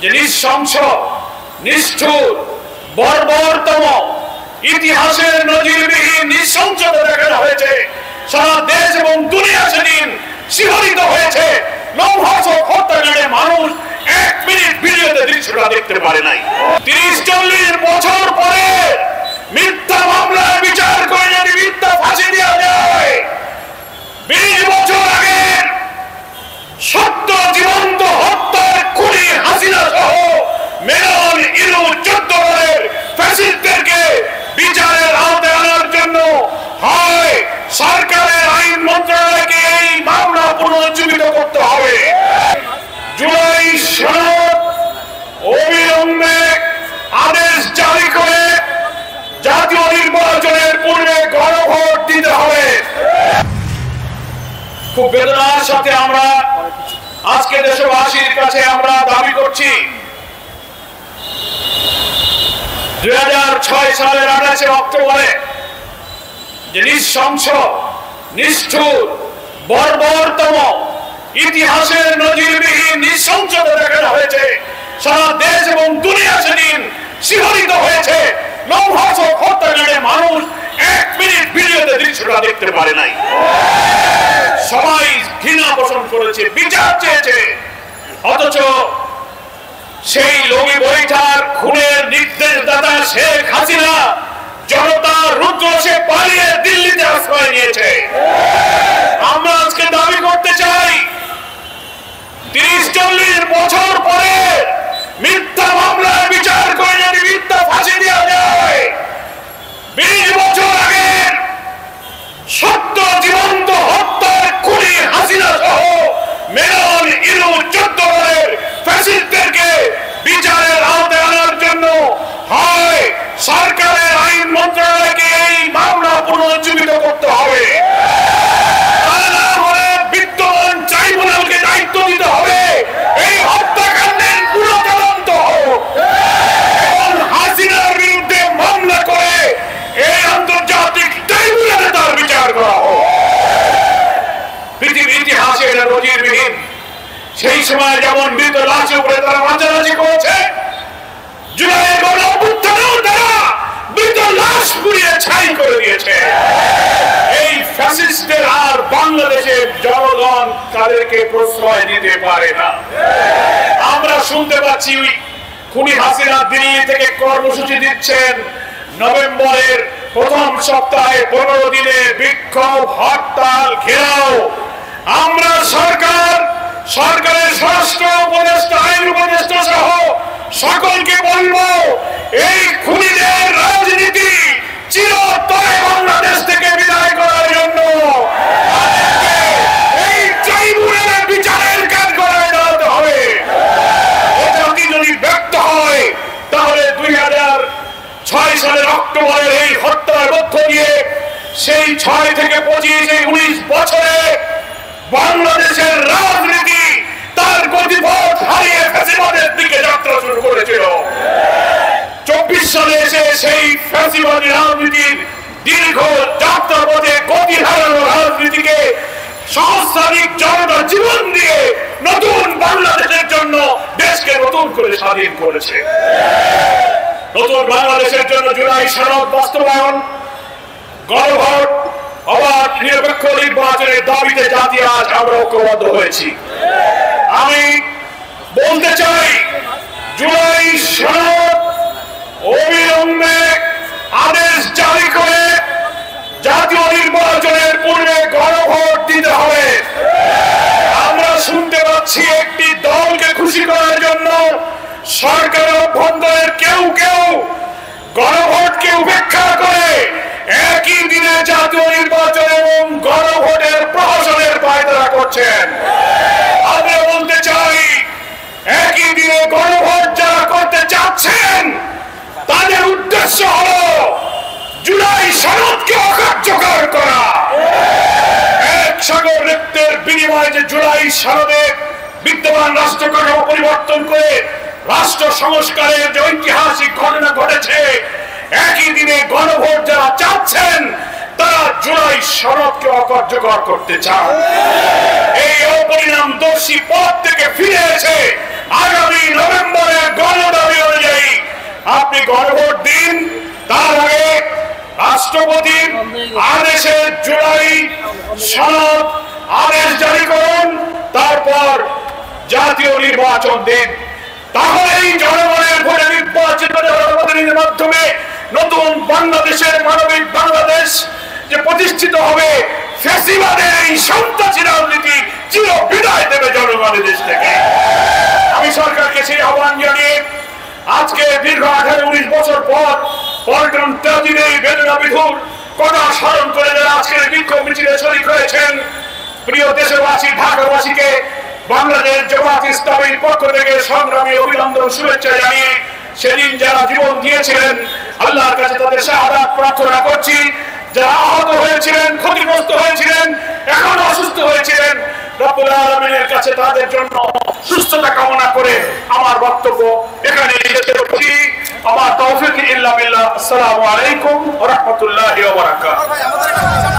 যে নৃশংস, নিষ্ঠুর, বর্বরতম, ইতিহাসের নজিরবিহীন নৃশংসতা দেখানো হয়েছে। সারা দেশ এবং দুনিয়া সেদিন শিহরিত হয়েছে। লোমহর্ষক হত্যাকাণ্ডে মানুষ 1 মিনিট ভিডিওতে দৃশ্যটা দেখতে পারে নাই। 30-40 বছর পরে মিথ্যা মামলায় বিচার করে যদি মিথ্যা ফাঁসি দেওয়া যায়, 20 বছর আগে সত্য জীবন্ত হত্যার খুনি হাসিনা সহ মেনন, ইনু, 14 বারের ফ্যাসিস্টদেরকে বিচারের আওতায় আনার জন্য হয় সরকারের আইন মন্ত্রণালয়কে এই মামলা পুনরুজ্জীবিত করতে হবে। জুলাই সনদ অবিলম্বে আদেশ জারি করে জাতীয় নির্বাচনের পূর্বে গণভোট দিতে হবে। খুব বেদনার সাথে আমরা আজকে দেশবাসীর কাছে আমরা দাবি করছি, 2006 সালের 28 অক্টোবরে যে নৃশংস, নিষ্ঠুর, বর্বরতম, ইতিহাসের নজিরবিহীন নৃশংসতা দেখানো হয়েছে। সারা দেশ এবং দুনিয়া সেদিন শিহরিত হয়েছে। লোমহর্ষক হত্যাকাণ্ডে মানুষ 1 মিনিট ভিডিওতে দৃশ্যটা দেখতে পারে নাই। সবাই ঘৃণা পোষণ করেছে, বিচার চেয়েছে, অথচ সেই লগি বৈঠার খুনের নির্দেশদাতা শেখ হাসিনা জনতার রুদ্র সে পালিয়ে দিল্লিতে আশ্রয় নিয়েছে। আমরা আজকে দাবি করতে চাই, 30-40 বছর পরে মিথ্যা মামলায় বিচার করে যদি মিথ্যা ফাঁসি দেওয়া যায়, 20 বছর আগে সত্য জীবন্ত হত্যার খুনি হাসিনা সহ মেনন, ইনু, 14 বারের ফ্যাসিস্টদেরকে বিচারের আওতায় আনার জন্য হয় সরকারের আইন মন্ত্রণালয়কে এই মামলা পুনরুজ্জীবিত করতে হবে। বিদ্যমান ট্রাইব্যুনালকে দায়িত্ব দিতে হবে এই হত্যাকাণ্ডের পুরো তদন্ত হোক এবং হাসিনার বিরুদ্ধে মামলা করে এই আন্তর্জাতিক ট্রাইব্যুনালে তার বিচার করা হোক। পৃথিবীর ইতিহাসে এটা নজিরবিহীন। সেই সময় যেমন মৃত লাশের উপরে তারা নাচানাচি করেছে, জুলাইয়ের গণঅভ্যুত্থানেও তারা মৃত লাশ পুড়িয়ে ছাই করে দিয়েছে। এই ফ্যাসিস্টদের আর বাংলাদেশের জনগণ তাদেরকে প্রশ্রয় দিতে পারে না। আমরা শুনতে পাচ্ছি খুনি হাসিনা দিল্লি থেকে কর্মসূচি দিচ্ছেন, নভেম্বরের প্রথম সপ্তাহে 15 দিনে বিক্ষোভ, হরতাল, ঘেরাও। আমরা সরকারের স্বরাষ্ট্র উপদেষ্টা, আইন উপদেষ্টা সহ সকলকে বলবো, এই খুনিদের রাজনীতি চিরতরে বাংলাদেশ থেকে বিদায় করার জন্য এই ট্রাইব্যুনালের বিচারের কাজ করায় দাঁড়াতে হবে। এটা যদি ব্যর্থ হয় তাহলে 2006 সালের অক্টোবরের এই হত্যার মধ্য দিয়ে সেই 6 থেকে 25, এই 19 বছরে বাংলাদেশের রাজনীতি তার গতিপথ হারিয়ে ফ্যাসিবাদের দিকে যাত্রা শুরু করেছিল। 24 সালে এসে সেই ফ্যাসিবাদী রাজনীতির দীর্ঘ যাত্রা পথে গতি হারানো রাজনীতিকে সহস্রাধিক জনতা জীবন দিয়ে নতুন বাংলাদেশের জন্য দেশকে নতুন করে স্বাধীন করেছে। নতুন বাংলাদেশের জন্য জুলাই সনদ বাস্তবায়ন, গণভোট, অবাধ নিরপেক্ষ নির্বাচনের দাবিতে জাতি আজ আমরা ঐক্যবদ্ধ হয়েছি। আমি বলতে চাই, জুলাই সনদ অবিলম্বে আদেশ জারি করে জাতীয় নির্বাচনের পূর্বে গণভোট দিতে হবে। আমরা শুনতে পাচ্ছি একটি দলকে খুশি করার জন্য সরকার অভ্যন্তরের কেউ গণভোটকে উপেক্ষা করে একই দিনে জাতীয় নির্বাচন এবং গণভোটের প্রহসনের পায়তারা করছেন। আমরা বলতে চাই, একই দিনে গণভোট যারা করতে চাচ্ছেন তাদের উদ্দেশ্য হলো জুলাই সনদকে অকার্যকর করা। এক সাগর রক্তের বিনিময়ে যে জুলাই সনদে বিদ্যমান রাষ্ট্র কাঠামো পরিবর্তন করে রাষ্ট্র সংস্কারের যে ঐতিহাসিক ঘটনা ঘটেছে, একই দিনে গণভোট যারা চাচ্ছেন তারা জুলাই সনদকে অকার্যকর করতে চান। এই অপরিণামদর্শী পথ থেকে ফিরে এসে আগামী নভেম্বরে রাষ্ট্রপতির আদেশে জুলাই সনদ আদেশ জারি করুন, তারপর জাতীয় নির্বাচন দিন। তাহলেই জনগণের ভোটে নির্বাচিত জনপ্রতিনিধির মাধ্যমে নতুন বাংলাদেশের মানবিক বাংলাদেশ যে প্রতিষ্ঠিত হবে, ফ্যাসিবাদের এই সন্ত্রাসী রাজনীতি চির বিদায় দেবে জনগণের দেশ থেকে। আমি সরকারকে সেই আহ্বান জানিয়ে আজকে দীর্ঘ 18-19 বছর পর পল্টন ট্র্যাজেডির এই বেদনা বিধুর কথা স্মরণ করে যারা আজকের বিক্ষোভ মিছিলে শরীক হয়েছেন, প্রিয় দেশবাসী, ঢাকাবাসীকে বাংলাদেশ জামাত ইসলামীর পক্ষ থেকে সংগ্রামী অভিনন্দন শুভেচ্ছা জানিয়ে সেদিন যারা জীবন দিয়েছিলেন আল্লাহর কাছে তাদের শাহাদাত প্রার্থনা করছি। যারা আহত হয়েছিলেন, ক্ষতিগ্রস্ত হয়েছিলেন, এখন অসুস্থ হয়েছিলেন, রব্বুল আলামিনের কাছে তাদের জন্য সুস্থতা কামনা করে আমার বক্তব্য এখানে শেষ করছি। আমার তৌফিক ইল্লা বিল্লাহ। আসসালামু আলাইকুম ওয়া রাহমাতুল্লাহি ওয়া বারাকাতুহু।